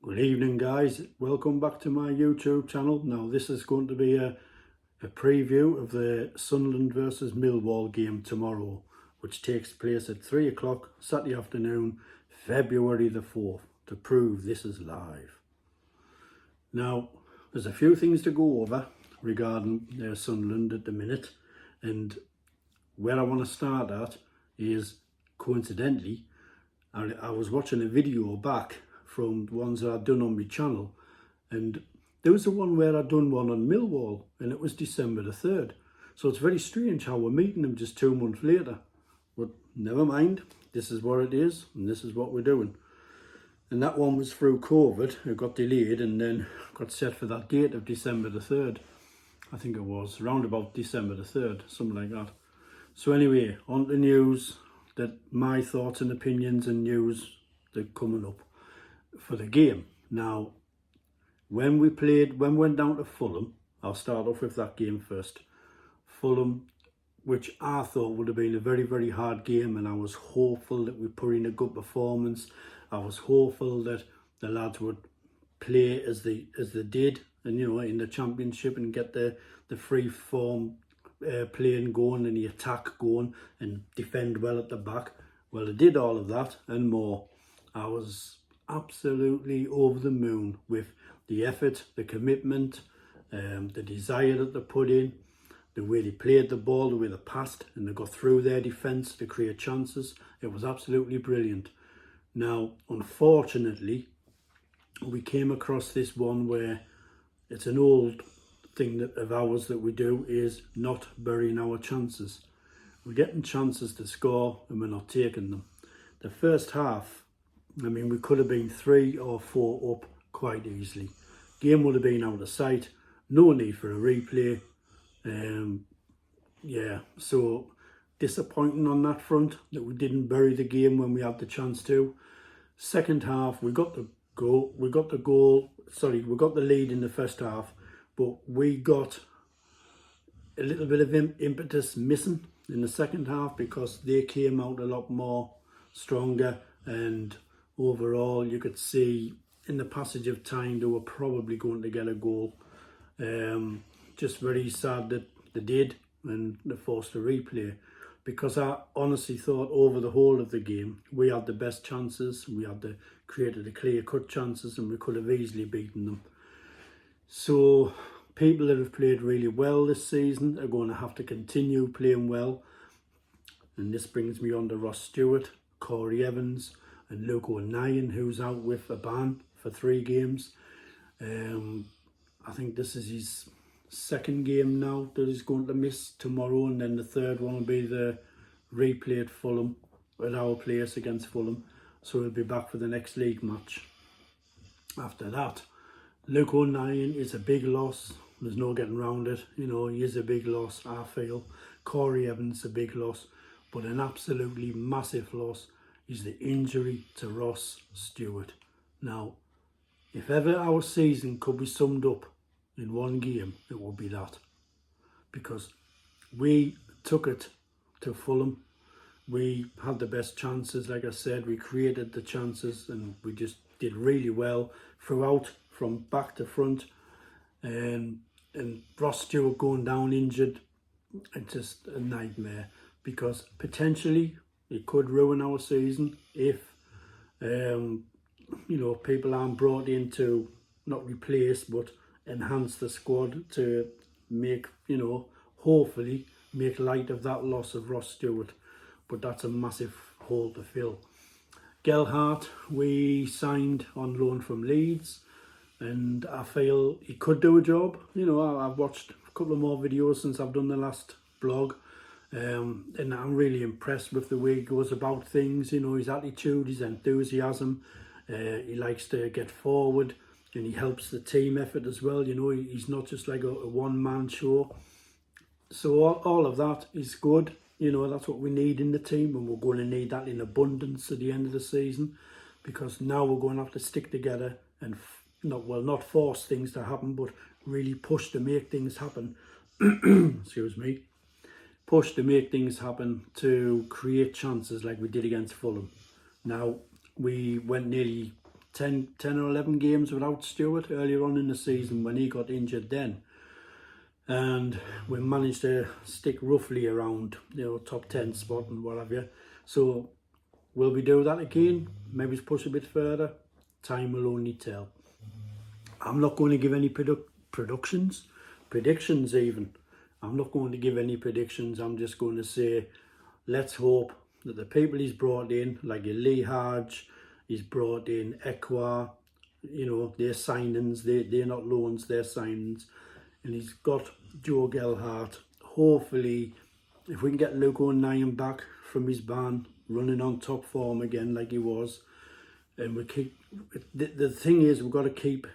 Good evening guys, welcome back to my YouTube channel. Now this is going to be a preview of the Sunderland versus Millwall game tomorrow, which takes place at 3 o'clock Saturday afternoon, February the 4th, to prove this is live. Now there's a few things to go over regarding Sunderland at the minute, and where I want to start at is, coincidentally, I was watching a video back from the ones that I'd done on my channel, and there was the one where I'd done one on Millwall, and it was December the 3rd. So it's very strange how we're meeting them just 2 months later. But never mind, this is what it is, and this is what we're doing. And that one was through COVID. It got delayed and then got set for that date of December the 3rd. I think it was around about December the 3rd, something like that. So anyway, on the news, that my thoughts and opinions and news that are coming up for the game. Now, when we went down to Fulham, I'll start off with that game first. Fulham, which I thought would have been a very, very hard game, and I was hopeful that we put in a good performance. I was hopeful that the lads would play as they did, and in the Championship, and get the free form playing going and the attack going and defend well at the back. Well, they did all of that and more. I was absolutely over the moon with the effort, the commitment, the desire that they put in, the way they played the ball, the way they passed, and they got through their defence to create chances. It was absolutely brilliant. Now, unfortunately, we came across this one where it's an old thing of ours that we do, is not burying our chances. We're getting chances to score and we're not taking them. The first half, I mean, we could have been 3 or 4 up quite easily. Game would have been out of sight. No need for a replay. So disappointing on that front that we didn't bury the game when we had the chance to. Second half, we got the lead in the first half, but we got a little bit of impetus missing in the second half because they came out a lot more stronger, and overall you could see in the passage of time they were probably going to get a goal. Just very sad that they did, and they forced a replay, because I honestly thought over the whole of the game we had the best chances. We had created the clear-cut chances, and we could have easily beaten them. So people that have played really well this season are going to have to continue playing well, and this brings me on to Ross Stewart, Corey Evans and Luke O'Nien, who's out with a ban for 3 games. I think this is his second game now that he's going to miss tomorrow, and then the third one will be the replay at Fulham, at our place against Fulham. So he'll be back for the next league match. After that, Luke O'Nien is a big loss. There's no getting around it. He is a big loss, I feel. Corey Evans, a big loss. But an absolutely massive loss is the injury to Ross Stewart. Now, if ever our season could be summed up in one game, it would be that. Because we took it to Fulham. We had the best chances, like I said. We created the chances, and we just did really well throughout, from back to front. And Ross Stewart going down injured, it's just a nightmare, because potentially it could ruin our season if people aren't brought in to not replace but enhance the squad to make, hopefully make light of that loss of Ross Stewart. But that's a massive hole to fill. Gelhardt, we signed on loan from Leeds, and I feel he could do a job. I've watched a couple of more videos since I've done the last blog, and I'm really impressed with the way he goes about things. His attitude, his enthusiasm. He likes to get forward, and he helps the team effort as well. He's not just like a one-man show. So all of that is good. That's what we need in the team, and we're going to need that in abundance at the end of the season, because now we're going to have to stick together and not force things to happen, but really push to make things happen. Excuse me. Push to make things happen, to create chances like we did against Fulham. Now, we went nearly 10 or 11 games without Stewart earlier on in the season when he got injured then. And we managed to stick roughly around, top 10 spot and what have you. So will we do that again? Maybe push a bit further? Time will only tell. I'm not going to give any predictions even. I'm not going to give any predictions. I'm just going to say, let's hope that the people he's brought in, like your Lee Hodge, he's brought in Ekwa, their signings, they're not loans, they're signings. And he's got Joe Gelhardt. Hopefully, if we can get Luke O'Neill back from his ban, running on top form again like he was, and we keep, the thing is, we've got to keep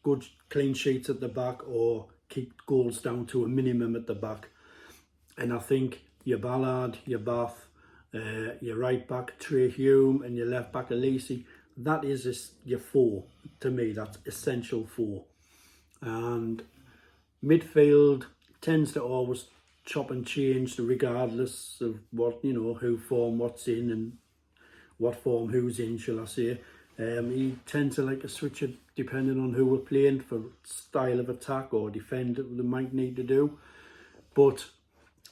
good clean sheets at the back or keep goals down to a minimum at the back. And I think your Ballard, your Bath, your right back Trey Hume, and your left back Elise, that is your four. To me, that's essential four. And midfield tends to always chop and change regardless of what, who form what's in and what form who's in, shall I say. He tends to like to switch it depending on who we're playing for style of attack or defend that they might need to do. But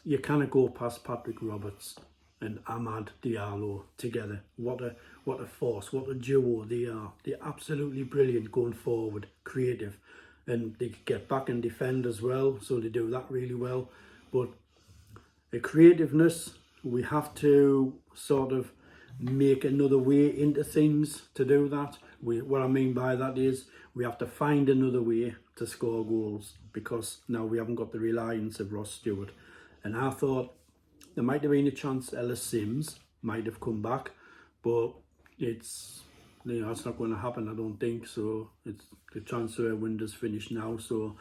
you cannot go past Patrick Roberts and Amad Diallo together. What a force, what a duo they are. They're absolutely brilliant going forward, creative. And they get back and defend as well, so they do that really well. But the creativeness, we have to sort of make another way into things to do that. What I mean by that is we have to find another way to score goals, because now we haven't got the reliance of Ross Stewart. And I thought there might have been a chance Ellis Sims might have come back, but it's not going to happen, I don't think. So it's the transfer window's finished now. So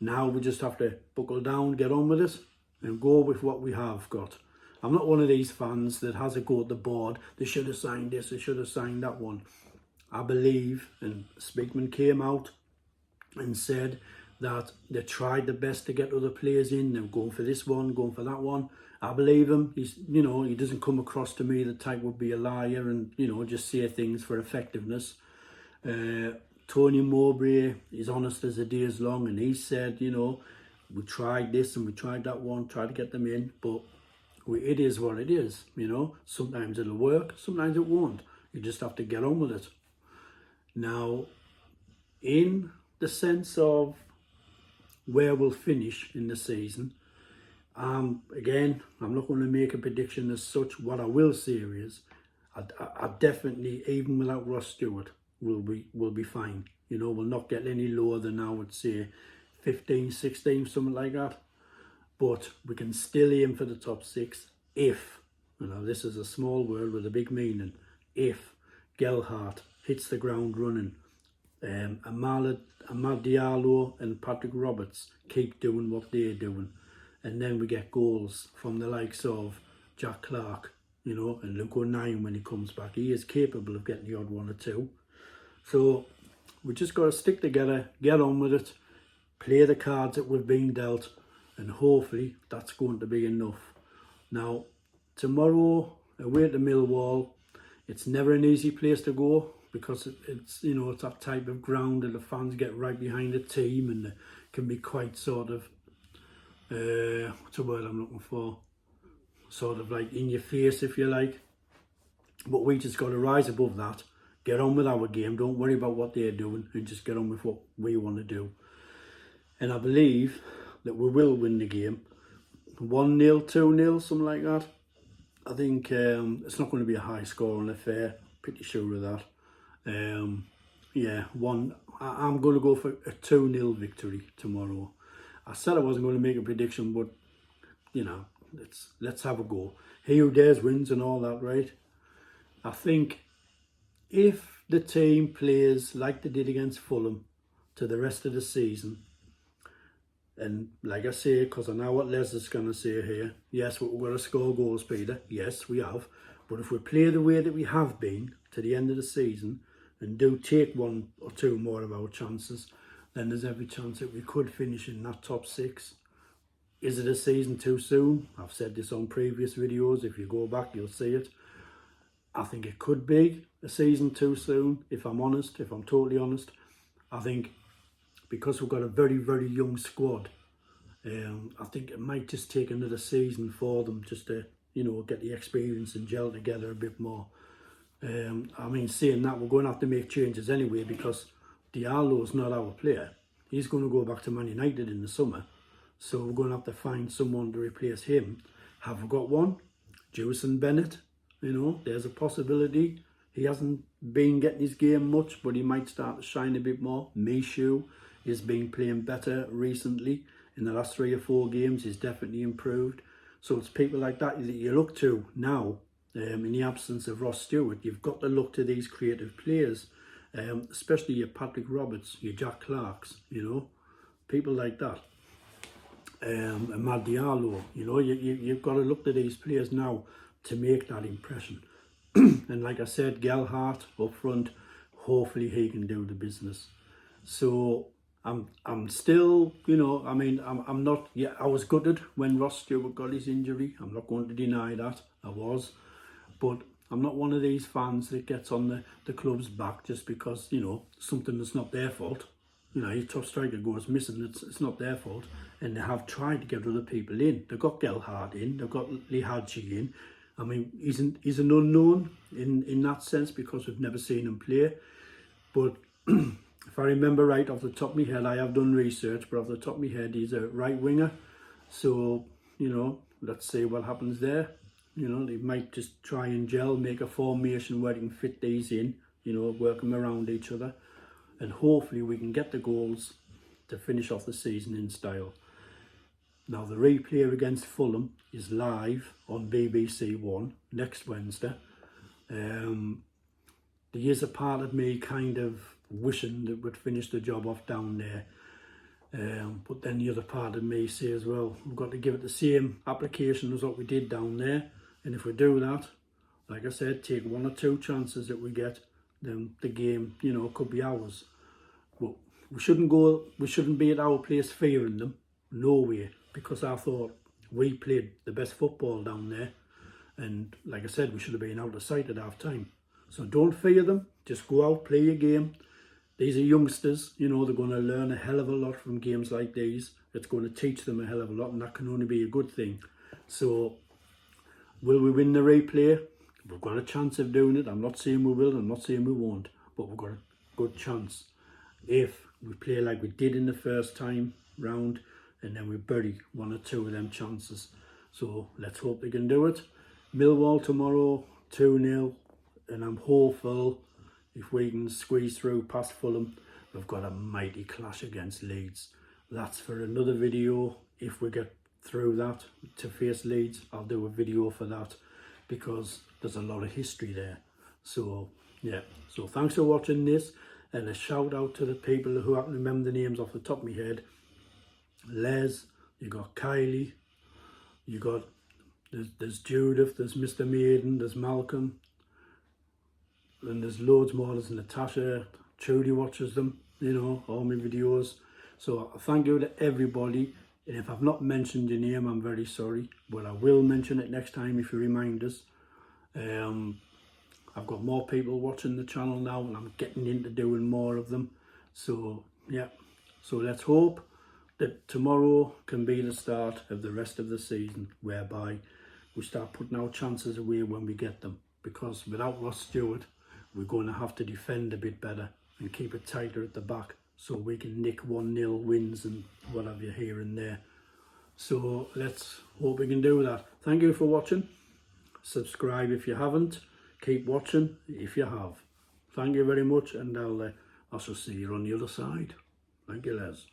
now we just have to buckle down, get on with it, and go with what we have got. I'm not one of these fans that has a go at the board. They should have signed this, they should have signed that one. I believe, and Speakman came out and said that they tried the best to get other players in. They're going for this one, going for that one. I believe him. He doesn't come across to me the type would be a liar and, just say things for effectiveness. Tony Mowbray is honest as the day is long, and he said, we tried this and we tried that one, tried to get them in, but it is what it is, Sometimes it'll work, sometimes it won't. You just have to get on with it. Now, in the sense of where we'll finish in the season, again, I'm not going to make a prediction as such. What I will say is, I definitely, even without Ross Stewart, will be fine. We'll not get any lower than I would say 15, 16, something like that. But we can still aim for the top 6 if, this is a small word with a big meaning, if Gelhardt hits the ground running, Amad Diallo and Patrick Roberts keep doing what they're doing, and then we get goals from the likes of Jack Clark, and Luke O'Neill when he comes back. He is capable of getting the odd one or two. So we just got to stick together, get on with it, play the cards that we've been dealt, and hopefully that's going to be enough. Now, tomorrow, away at the Millwall, it's never an easy place to go, because it's it's that type of ground that the fans get right behind the team, and it can be quite sort of, what's the word I'm looking for? Sort of like in your face, if you like. But we just got to rise above that, get on with our game, don't worry about what they're doing, and just get on with what we want to do. And I believe that we will win the game. 1-0, 2-0, something like that. I think it's not going to be a high scoring affair, pretty sure of that. I'm going to go for a 2-0 victory tomorrow. I said I wasn't going to make a prediction, but let's have a go. He who dares wins and all that, right? I think if the team plays like they did against Fulham to the rest of the season, and like I say, because I know what Les is going to say here, yes, we're going to score goals, Peter. Yes, we have. But if we play the way that we have been to the end of the season and do take 1 or 2 more of our chances, then there's every chance that we could finish in that top 6. Is it a season too soon? I've said this on previous videos. If you go back, you'll see it. I think it could be a season too soon, if I'm honest, if I'm totally honest. I think because we've got a very, very young squad, I think it might just take another season for them just to, get the experience and gel together a bit more. I mean, saying that, we're going to have to make changes anyway because Diallo's not our player. He's going to go back to Man United in the summer. So we're going to have to find someone to replace him. Have we got one? Jewison Bennett, there's a possibility. He hasn't been getting his game much, but he might start to shine a bit more. Mishu has been playing better recently. In the last 3 or 4 games, he's definitely improved. So it's people like that you look to now. In the absence of Ross Stewart, you've got to look to these creative players, especially your Patrick Roberts, your Jack Clarks, people like that. Amad Diallo, you've got to look to these players now to make that impression. And like I said, Gelhardt up front, hopefully he can do the business. So I'm still, I'm not, I was gutted when Ross Stewart got his injury. I'm not going to deny that, I was. But I'm not one of these fans that gets on the club's back just because, something that's not their fault. Your top striker goes missing, it's not their fault. And they have tried to get other people in. They've got Gelhardt in, they've got Lee Hadji in. I mean, he's an unknown in that sense because we've never seen him play. But if I remember right off the top of my head, I have done research, but off the top of my head, he's a right winger. So, let's see what happens there. They might just try and gel, make a formation where they can fit these in, work them around each other. And hopefully we can get the goals to finish off the season in style. Now the replay against Fulham is live on BBC One next Wednesday. There is a part of me kind of wishing that we'd finish the job off down there. But then the other part of me says, well, we've got to give it the same application as what we did down there. And if we do that, like I said, take 1 or 2 chances that we get, then the game, could be ours. But we shouldn't be at our place fearing them. No way. Because I thought we played the best football down there. And like I said, we should have been out of sight at half time. So don't fear them. Just go out, play your game. These are youngsters, they're going to learn a hell of a lot from games like these. It's going to teach them a hell of a lot, and that can only be a good thing. So, will we win the replay? We've got a chance of doing it. I'm not saying we will, I'm not saying we won't, but we've got a good chance. If we play like we did in the first time round, and then we bury 1 or 2 of them chances. So, let's hope they can do it. Millwall tomorrow, 2-0, and I'm hopeful if we can squeeze through past Fulham. We've got a mighty clash against Leeds. That's for another video. If we get through that to face Leeds, I'll do a video for that because there's a lot of history there. So yeah, so thanks for watching this, and a shout out to the people who happen to remember the names off the top of my head. Les, you got Kylie, you got there's Judith, there's Mr. Maiden, there's Malcolm, and there's loads more. There's Natasha, Trudy watches them, all my videos. So thank you to everybody. And if I've not mentioned your name, I'm very sorry, but I will mention it next time if you remind us. I've got more people watching the channel now, and I'm getting into doing more of them. So yeah, so let's hope that tomorrow can be the start of the rest of the season, whereby we start putting our chances away when we get them. Because without Ross Stewart, we're going to have to defend a bit better and keep it tighter at the back so we can nick 1-0 wins and whatever here and there. So let's hope we can do that. Thank you for watching. Subscribe if you haven't. Keep watching if you have. Thank you very much, and I shall see you on the other side. Thank you, Les.